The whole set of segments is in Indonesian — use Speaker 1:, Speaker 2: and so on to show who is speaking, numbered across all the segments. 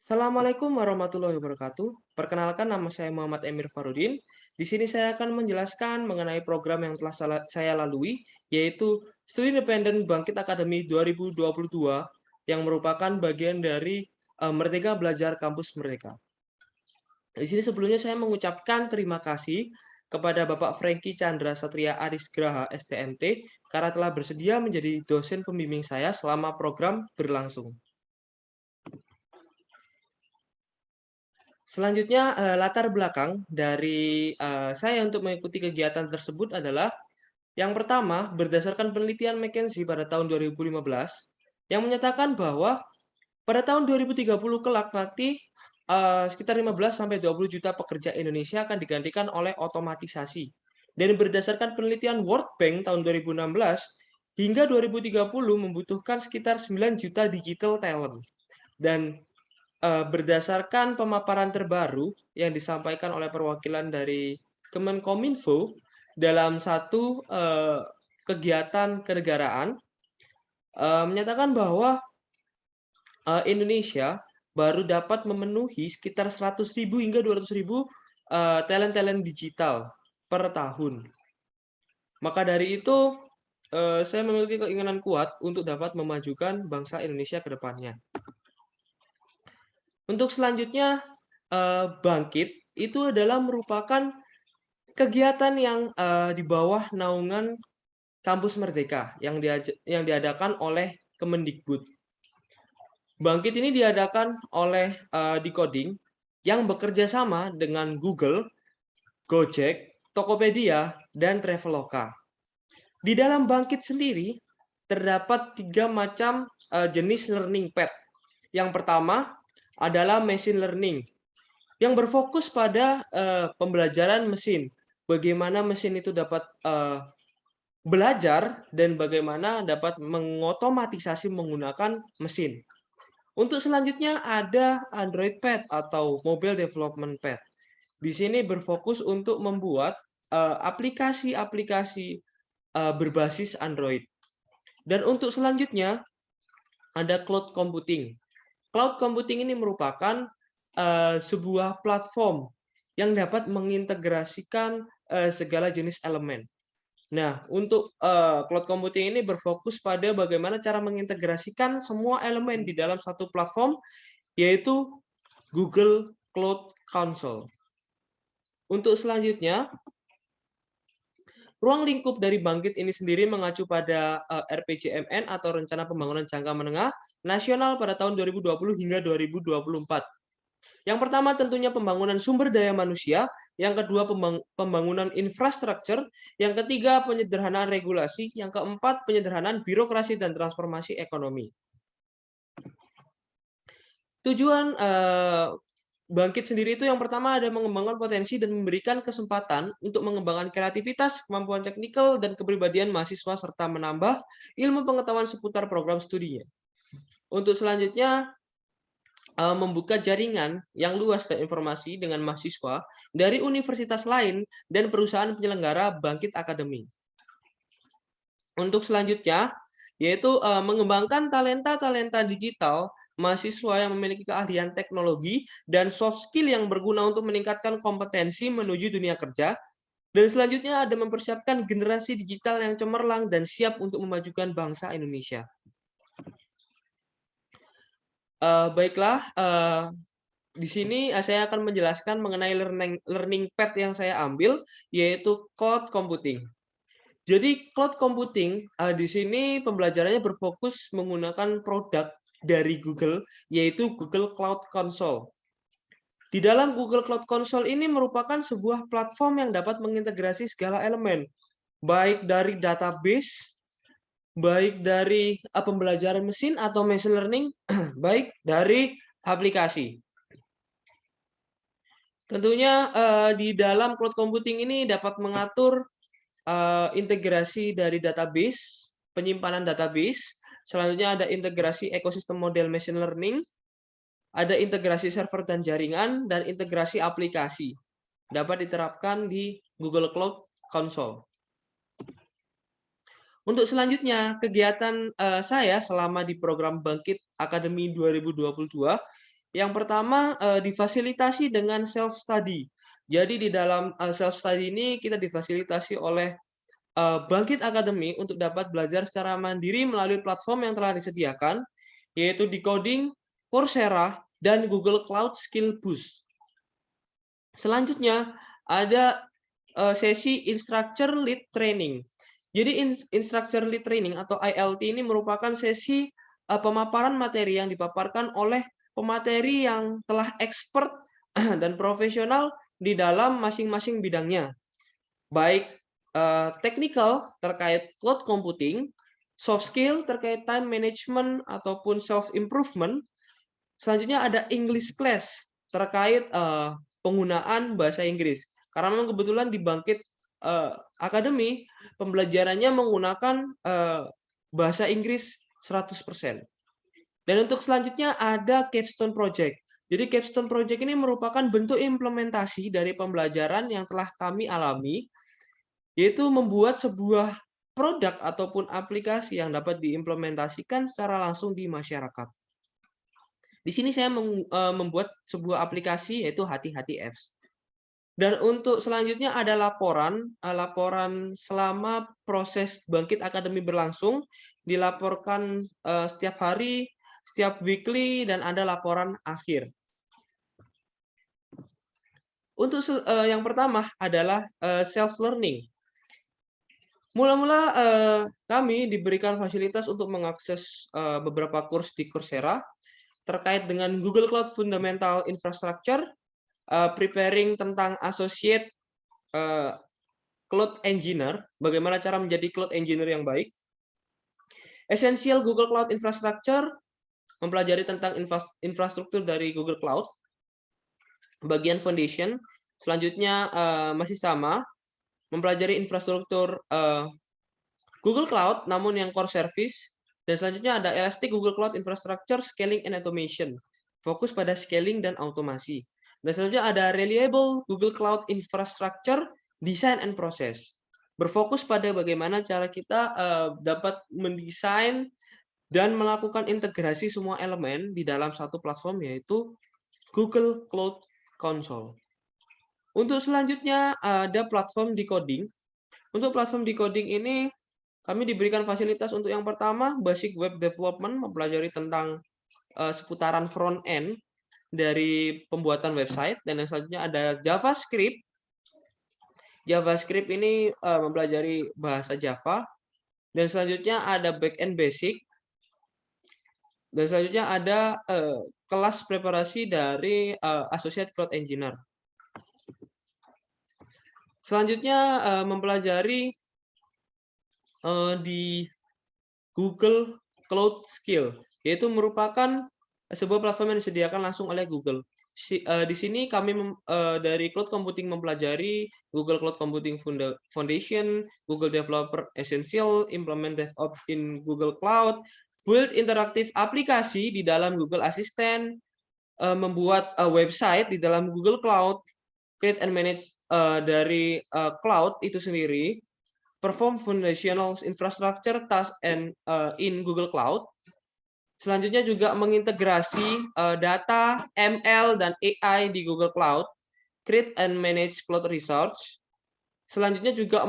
Speaker 1: Assalamualaikum warahmatullahi wabarakatuh. Perkenalkan, nama saya Muhammad Emir Farudin. Di sini saya akan menjelaskan mengenai program yang telah saya lalui, yaitu Studi Independen Bangkit Akademi 2022, yang merupakan bagian dari Merdeka Belajar Kampus Merdeka. Di sini sebelumnya saya mengucapkan terima kasih kepada Bapak Franky Chandra Satria Arisgraha STMT karena telah bersedia menjadi dosen pembimbing saya selama program berlangsung. Selanjutnya, latar belakang dari saya untuk mengikuti kegiatan tersebut adalah yang pertama, berdasarkan penelitian McKinsey pada tahun 2015 yang menyatakan bahwa pada tahun 2030 kelak nanti sekitar 15 sampai 20 juta pekerja Indonesia akan digantikan oleh otomatisasi. Dan berdasarkan penelitian World Bank tahun 2016 hingga 2030 membutuhkan sekitar 9 juta digital talent. Dan berdasarkan pemaparan terbaru yang disampaikan oleh perwakilan dari Kemenkominfo dalam satu kegiatan kenegaraan, menyatakan bahwa Indonesia baru dapat memenuhi sekitar 100.000 hingga 200.000 talent-talent digital per tahun. Maka dari itu, saya memiliki keinginan kuat untuk dapat memajukan bangsa Indonesia ke depannya. Untuk selanjutnya, Bangkit itu adalah merupakan kegiatan yang di bawah naungan Kampus Merdeka yang diadakan oleh Kemendikbud. Bangkit ini diadakan oleh Decoding yang bekerja sama dengan Google, Gojek, Tokopedia, dan Traveloka. Di dalam Bangkit sendiri terdapat 3 macam jenis learning path. Yang pertama adalah machine learning yang berfokus pada pembelajaran mesin. Bagaimana mesin itu dapat belajar dan bagaimana dapat mengotomatisasi menggunakan mesin. Untuk selanjutnya ada Android Pad atau Mobile Development Pad. Di sini berfokus untuk membuat aplikasi-aplikasi berbasis Android. Dan untuk selanjutnya ada cloud computing. Cloud computing ini merupakan sebuah platform yang dapat mengintegrasikan segala jenis elemen. Nah, untuk cloud computing ini berfokus pada bagaimana cara mengintegrasikan semua elemen di dalam satu platform, yaitu Google Cloud Console. Untuk selanjutnya, ruang lingkup dari Bangkit ini sendiri mengacu pada RPJMN atau Rencana Pembangunan Jangka Menengah Nasional pada tahun 2020 hingga 2024. Yang pertama tentunya pembangunan sumber daya manusia, yang kedua pembangunan infrastruktur, yang ketiga penyederhanaan regulasi, yang keempat penyederhanaan birokrasi dan transformasi ekonomi. Tujuan Bangkit sendiri itu yang pertama ada mengembangkan potensi dan memberikan kesempatan untuk mengembangkan kreativitas, kemampuan teknikal, dan kepribadian mahasiswa serta menambah ilmu pengetahuan seputar program studinya. Untuk selanjutnya, membuka jaringan yang luas dan informasi dengan mahasiswa dari universitas lain dan perusahaan penyelenggara Bangkit Academy. Untuk selanjutnya, yaitu mengembangkan talenta-talenta digital mahasiswa yang memiliki keahlian teknologi dan soft skill yang berguna untuk meningkatkan kompetensi menuju dunia kerja. Dan selanjutnya ada mempersiapkan generasi digital yang cemerlang dan siap untuk memajukan bangsa Indonesia. Baiklah, di sini saya akan menjelaskan mengenai learning path yang saya ambil, yaitu cloud computing. Jadi cloud computing di sini pembelajarannya berfokus menggunakan produk dari Google, yaitu Google Cloud Console. Di dalam Google Cloud Console ini merupakan sebuah platform yang dapat mengintegrasi segala elemen, baik dari database, baik dari pembelajaran mesin atau machine learning, baik dari aplikasi. Tentunya di dalam cloud computing ini dapat mengatur integrasi dari database, penyimpanan database. Selanjutnya ada integrasi ekosistem model machine learning, ada integrasi server dan jaringan, dan integrasi aplikasi. Dapat diterapkan di Google Cloud Console. Untuk selanjutnya, kegiatan saya selama di program Bangkit Akademi 2022 Yang pertama, difasilitasi dengan self study. Jadi di dalam self study ini kita difasilitasi oleh Bangkit Academy untuk dapat belajar secara mandiri melalui platform yang telah disediakan, yaitu Decoding, Coursera, dan Google Cloud Skill Boost. Selanjutnya ada sesi Instructor Lead Training. Jadi Instructor Lead Training atau ILT ini merupakan sesi pemaparan materi yang dipaparkan oleh pemateri yang telah expert dan profesional di dalam masing-masing bidangnya, baik technical terkait cloud computing, soft skill terkait time management ataupun self improvement. Selanjutnya ada English class terkait penggunaan bahasa Inggris. Karena memang kebetulan di Bangkit Academy pembelajarannya menggunakan bahasa Inggris 100%. Dan untuk selanjutnya ada Capstone Project. Jadi Capstone Project ini merupakan bentuk implementasi dari pembelajaran yang telah kami alami, yaitu membuat sebuah produk ataupun aplikasi yang dapat diimplementasikan secara langsung di masyarakat. Di sini saya membuat sebuah aplikasi yaitu Hati-Hati Apps. Dan untuk selanjutnya ada laporan selama proses Bangkit Academy berlangsung, dilaporkan setiap hari, setiap weekly, dan ada laporan akhir. Untuk yang pertama adalah self-learning. Mula-mula kami diberikan fasilitas untuk mengakses beberapa kurs di Coursera terkait dengan Google Cloud Fundamental Infrastructure, preparing tentang Associate Cloud Engineer, bagaimana cara menjadi Cloud Engineer yang baik. Essential Google Cloud Infrastructure, mempelajari tentang infrastruktur dari Google Cloud. Bagian Foundation, selanjutnya masih sama, mempelajari infrastruktur Google Cloud, namun yang core service. Dan selanjutnya ada Elastic Google Cloud Infrastructure, Scaling and Automation. Fokus pada scaling dan automasi. Dan selanjutnya ada Reliable Google Cloud Infrastructure, Design and Process. Berfokus pada bagaimana cara kita dapat mendesain dan melakukan integrasi semua elemen di dalam satu platform, yaitu Google Cloud Console. Untuk selanjutnya ada platform decoding. Untuk platform decoding ini kami diberikan fasilitas untuk yang pertama basic web development, mempelajari tentang seputaran front end dari pembuatan website, dan yang selanjutnya ada JavaScript. JavaScript ini mempelajari bahasa Java, dan selanjutnya ada back end basic, dan selanjutnya ada kelas preparasi dari Associate Cloud Engineer. Selanjutnya mempelajari di Google Cloud Skill, yaitu merupakan sebuah platform yang disediakan langsung oleh Google. Di sini kami dari Cloud Computing mempelajari Google Cloud Computing Foundation, Google Developer Essential, Implement DevOps in Google Cloud, build interaktif aplikasi di dalam Google Assistant, membuat website di dalam Google Cloud, create and manage dari cloud itu sendiri, perform foundational infrastructure task and in Google Cloud. Selanjutnya juga mengintegrasi data, ML, dan AI di Google Cloud, create and manage cloud resource. Selanjutnya juga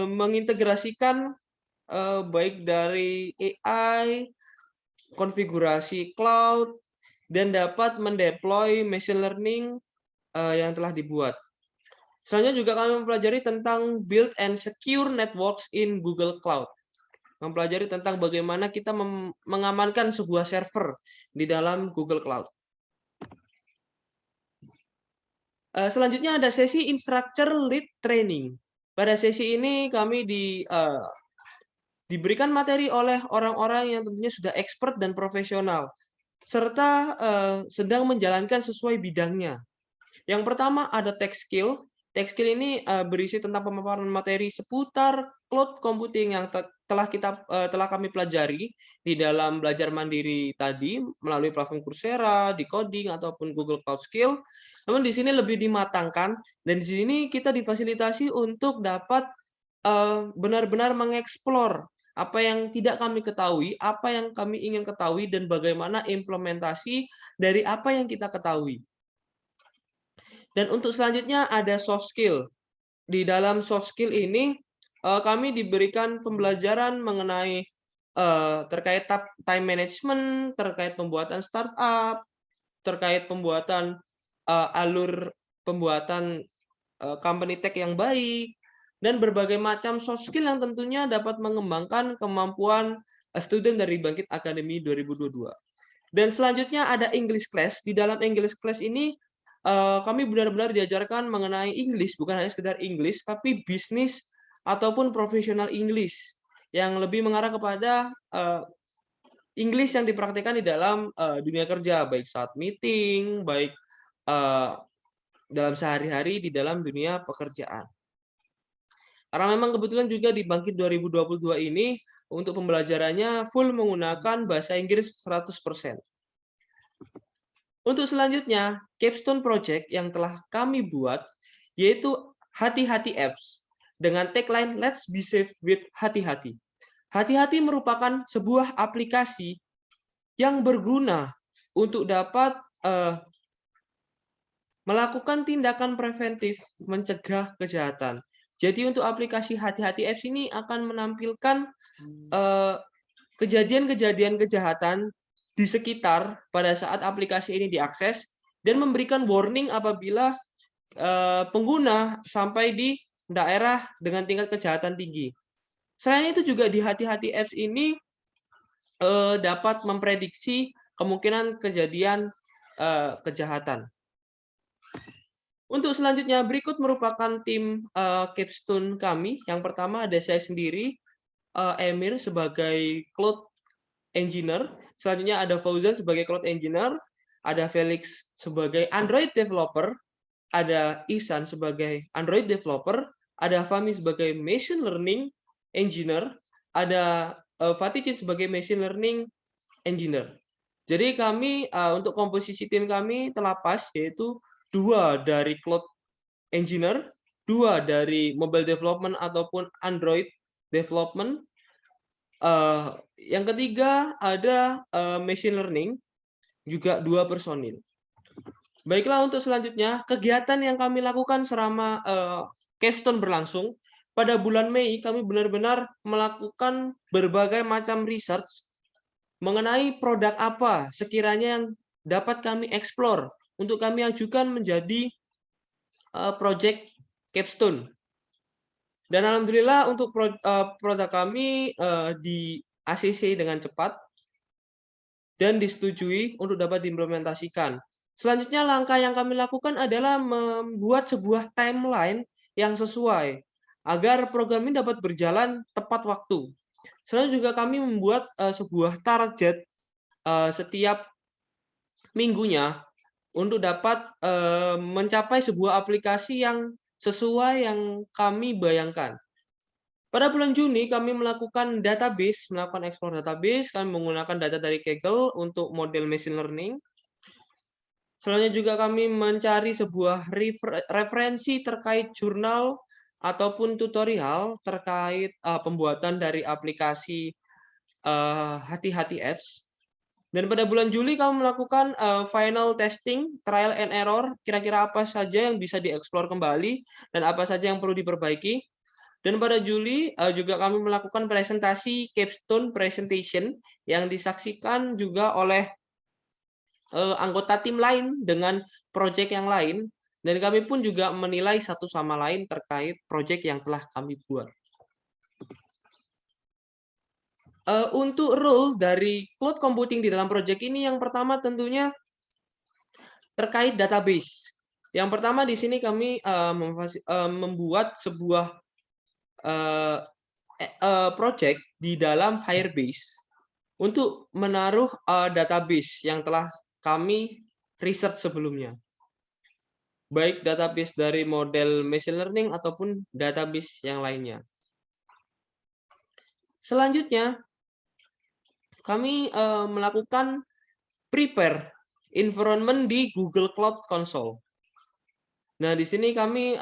Speaker 1: mengintegrasikan baik dari AI, konfigurasi cloud, dan dapat mendeploy machine learning yang telah dibuat. Selanjutnya juga kami mempelajari tentang build and secure networks in Google Cloud. Mempelajari tentang bagaimana kita mengamankan sebuah server di dalam Google Cloud. Selanjutnya ada sesi Instructor Lead Training. Pada sesi ini kami diberikan materi oleh orang-orang yang tentunya sudah expert dan profesional, serta sedang menjalankan sesuai bidangnya. Yang pertama ada Tech Skill. Tech Skill ini berisi tentang pemaparan materi seputar cloud computing yang telah kami pelajari di dalam belajar mandiri tadi melalui platform Coursera, Decoding, ataupun Google Cloud Skill. Namun di sini lebih dimatangkan, dan di sini kita difasilitasi untuk dapat benar-benar mengeksplor apa yang tidak kami ketahui, apa yang kami ingin ketahui, dan bagaimana implementasi dari apa yang kita ketahui. Dan untuk selanjutnya ada soft skill. Di dalam soft skill ini kami diberikan pembelajaran mengenai terkait time management, terkait pembuatan startup, terkait pembuatan alur pembuatan company tech yang baik, dan berbagai macam soft skill yang tentunya dapat mengembangkan kemampuan student dari Bangkit Academy 2022. Dan selanjutnya ada English class. Di dalam English class ini kami benar-benar diajarkan mengenai English, bukan hanya sekedar English, tapi bisnis ataupun profesional English yang lebih mengarah kepada English yang dipraktikkan di dalam dunia kerja, baik saat meeting, baik dalam sehari-hari di dalam dunia pekerjaan. Karena memang kebetulan juga di Bangkit 2022 ini untuk pembelajarannya full menggunakan bahasa Inggris 100%. Untuk selanjutnya, capstone project yang telah kami buat yaitu Hati-Hati Apps dengan tagline Let's Be Safe with Hati-Hati. Hati-Hati merupakan sebuah aplikasi yang berguna untuk dapat melakukan tindakan preventif mencegah kejahatan. Jadi untuk aplikasi Hati-Hati Apps ini akan menampilkan kejadian-kejadian kejahatan di sekitar pada saat aplikasi ini diakses dan memberikan warning apabila pengguna sampai di daerah dengan tingkat kejahatan tinggi. Selain itu juga di Hati-Hati Apps ini dapat memprediksi kemungkinan kejadian kejahatan. Untuk selanjutnya berikut merupakan tim capstone kami. Yang pertama ada saya sendiri, Emir sebagai cloud engineer, selanjutnya ada Fauzan sebagai cloud engineer, ada Felix sebagai Android developer, ada Ihsan sebagai Android developer, ada Fahmi sebagai machine learning engineer, ada Faticin sebagai machine learning engineer. Jadi kami untuk komposisi tim kami telah pas, yaitu 2 dari cloud engineer, 2 dari mobile development ataupun Android development, yang ketiga ada machine learning, juga 2 personil. Baiklah, untuk selanjutnya kegiatan yang kami lakukan selama capstone berlangsung. Pada bulan Mei kami benar-benar melakukan berbagai macam research mengenai produk apa sekiranya yang dapat kami explore untuk kami ajukan menjadi project capstone. Dan alhamdulillah untuk produk kami di ACC dengan cepat dan disetujui untuk dapat diimplementasikan. Selanjutnya langkah yang kami lakukan adalah membuat sebuah timeline yang sesuai agar program ini dapat berjalan tepat waktu. Selanjutnya juga kami membuat sebuah target setiap minggunya untuk dapat mencapai sebuah aplikasi yang sesuai yang kami bayangkan. Pada bulan Juni kami melakukan explore database, kami menggunakan data dari Kaggle untuk model machine learning. Selanjutnya juga kami mencari sebuah referensi terkait jurnal ataupun tutorial terkait pembuatan dari aplikasi Hati-Hati Apps. Dan pada bulan Juli kami melakukan final testing, trial and error, kira-kira apa saja yang bisa dieksplor kembali dan apa saja yang perlu diperbaiki. Dan pada Juli juga kami melakukan presentasi capstone presentation yang disaksikan juga oleh anggota tim lain dengan proyek yang lain, dan kami pun juga menilai satu sama lain terkait proyek yang telah kami buat. Untuk role dari cloud computing di dalam proyek ini, yang pertama tentunya terkait database. Yang pertama di sini kami membuat sebuah project di dalam Firebase untuk menaruh database yang telah kami research sebelumnya. Baik database dari model machine learning ataupun database yang lainnya. Selanjutnya, kami melakukan prepare environment di Google Cloud Console. Nah, di sini kami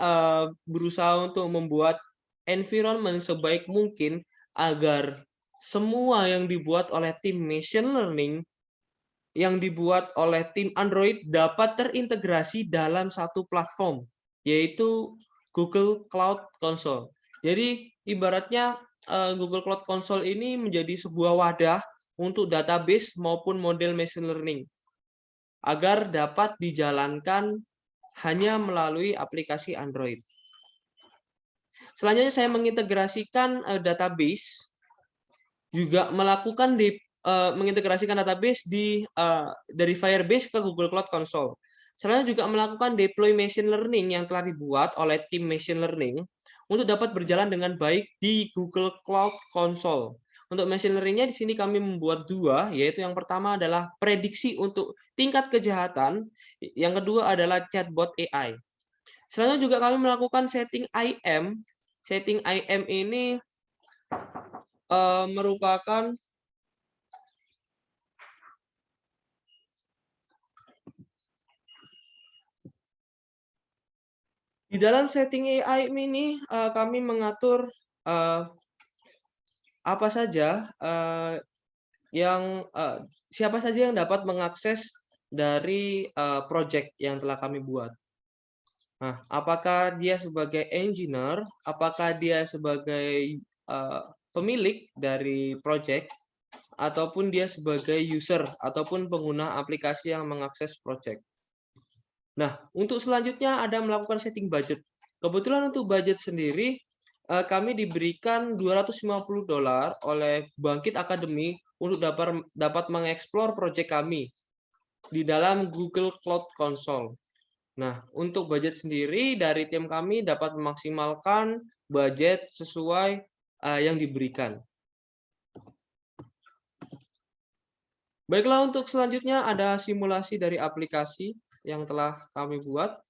Speaker 1: berusaha untuk membuat environment sebaik mungkin agar semua yang dibuat oleh tim machine learning, yang dibuat oleh tim Android dapat terintegrasi dalam satu platform, yaitu Google Cloud Console. Jadi ibaratnya Google Cloud Console ini menjadi sebuah wadah untuk database maupun model machine learning agar dapat dijalankan hanya melalui aplikasi Android. Selanjutnya saya mengintegrasikan database, juga melakukan mengintegrasikan database dari Firebase ke Google Cloud Console. Selanjutnya juga melakukan deploy machine learning yang telah dibuat oleh tim machine learning untuk dapat berjalan dengan baik di Google Cloud Console. Untuk machine learning-nya di sini kami membuat dua, yaitu yang pertama adalah prediksi untuk tingkat kejahatan, yang kedua adalah chatbot AI. Selanjutnya juga kami melakukan setting IM. Setting IM ini merupakan di dalam setting AI ini kami mengatur apa saja siapa saja yang dapat mengakses dari project yang telah kami buat. Nah, apakah dia sebagai engineer, apakah dia sebagai pemilik dari project, ataupun dia sebagai user ataupun pengguna aplikasi yang mengakses project. Nah, untuk selanjutnya ada melakukan setting budget. Kebetulan untuk budget sendiri kami diberikan $250 oleh Bangkit Academy untuk dapat mengeksplor proyek kami di dalam Google Cloud Console. Nah, untuk budget sendiri dari tim kami dapat memaksimalkan budget sesuai yang diberikan. Baiklah, untuk selanjutnya ada simulasi dari aplikasi yang telah kami buat.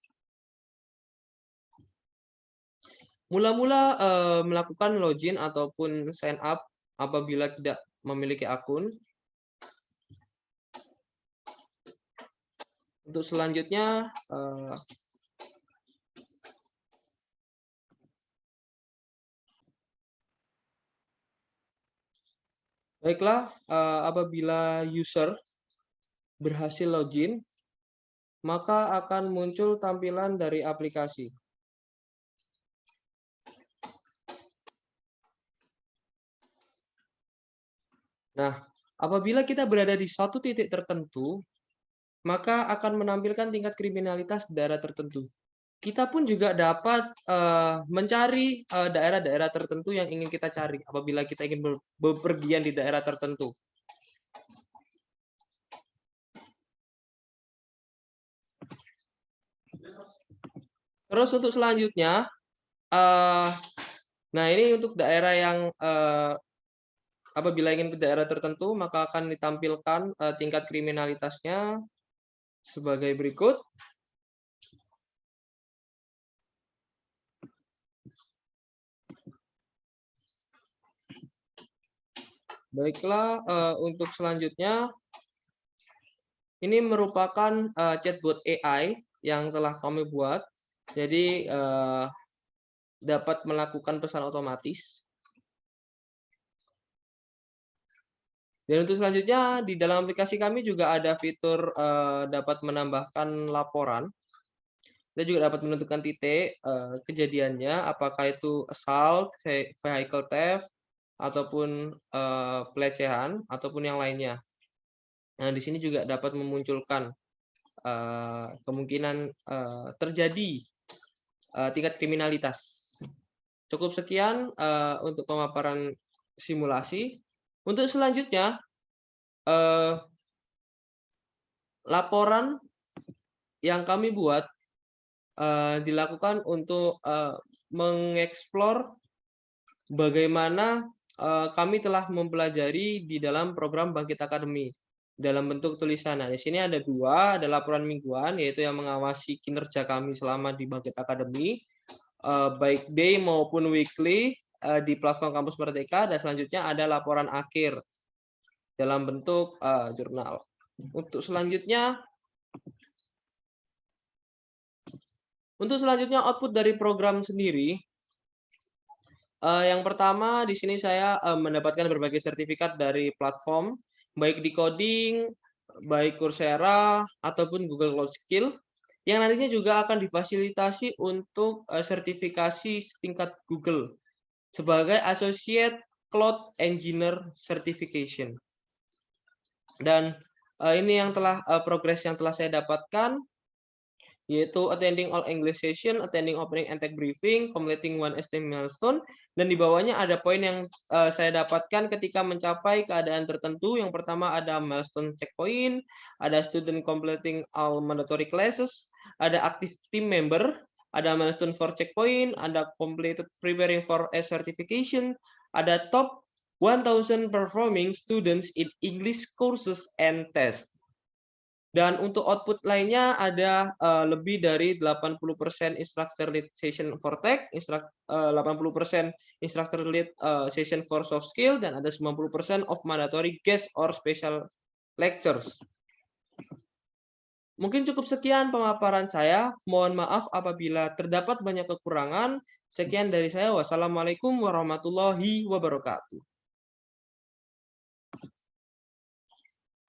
Speaker 1: Mula-mula melakukan login ataupun sign up apabila tidak memiliki akun. Untuk selanjutnya baiklah, apabila user berhasil login, maka akan muncul tampilan dari aplikasi. Nah, apabila kita berada di suatu titik tertentu, maka akan menampilkan tingkat kriminalitas daerah tertentu. Kita pun juga dapat mencari daerah-daerah tertentu yang ingin kita cari apabila kita ingin bepergian di daerah tertentu. Terus untuk selanjutnya, nah ini untuk daerah yang apabila ingin ke daerah tertentu, maka akan ditampilkan tingkat kriminalitasnya sebagai berikut. Baiklah, untuk selanjutnya, ini merupakan chatbot AI yang telah kami buat. Jadi dapat melakukan pesan otomatis. Dan untuk selanjutnya, di dalam aplikasi kami juga ada fitur dapat menambahkan laporan. Kita juga dapat menentukan titik kejadiannya, apakah itu assault, vehicle theft, ataupun pelecehan, ataupun yang lainnya. Nah, di sini juga dapat memunculkan kemungkinan terjadi tingkat kriminalitas. Cukup sekian untuk pemaparan simulasi. Untuk selanjutnya, laporan yang kami buat dilakukan untuk mengeksplor bagaimana kami telah mempelajari di dalam program Bangkit Academy dalam bentuk tulisan. Nah, di sini ada dua, ada laporan mingguan, yaitu yang mengawasi kinerja kami selama di Bangkit Academy, baik day maupun weekly di platform Kampus Merdeka, dan selanjutnya ada laporan akhir dalam bentuk jurnal. Untuk selanjutnya output dari program sendiri, Yang pertama di sini saya, mendapatkan berbagai sertifikat dari platform, baik di coding, baik Coursera, ataupun Google Cloud Skill, yang nantinya juga akan difasilitasi untuk, sertifikasi tingkat Google sebagai Associate Cloud Engineer Certification. Dan, ini yang telah progres yang telah saya dapatkan, yaitu attending all English session, attending opening and tech briefing, completing one STEM milestone, dan di bawahnya ada poin yang saya dapatkan ketika mencapai keadaan tertentu. Yang pertama ada milestone checkpoint, ada student completing all mandatory classes, ada active team member, ada milestone for checkpoint, ada completed preparing for a certification, ada top 1000 performing students in English courses and tests. Dan untuk output lainnya ada, lebih dari 80% instructor lead session for tech, 80% instructor lead, session for soft skill, dan ada 90% of mandatory guest or special lectures. Mungkin cukup sekian pemaparan saya. Mohon maaf apabila terdapat banyak kekurangan. Sekian dari saya. Wassalamualaikum warahmatullahi wabarakatuh.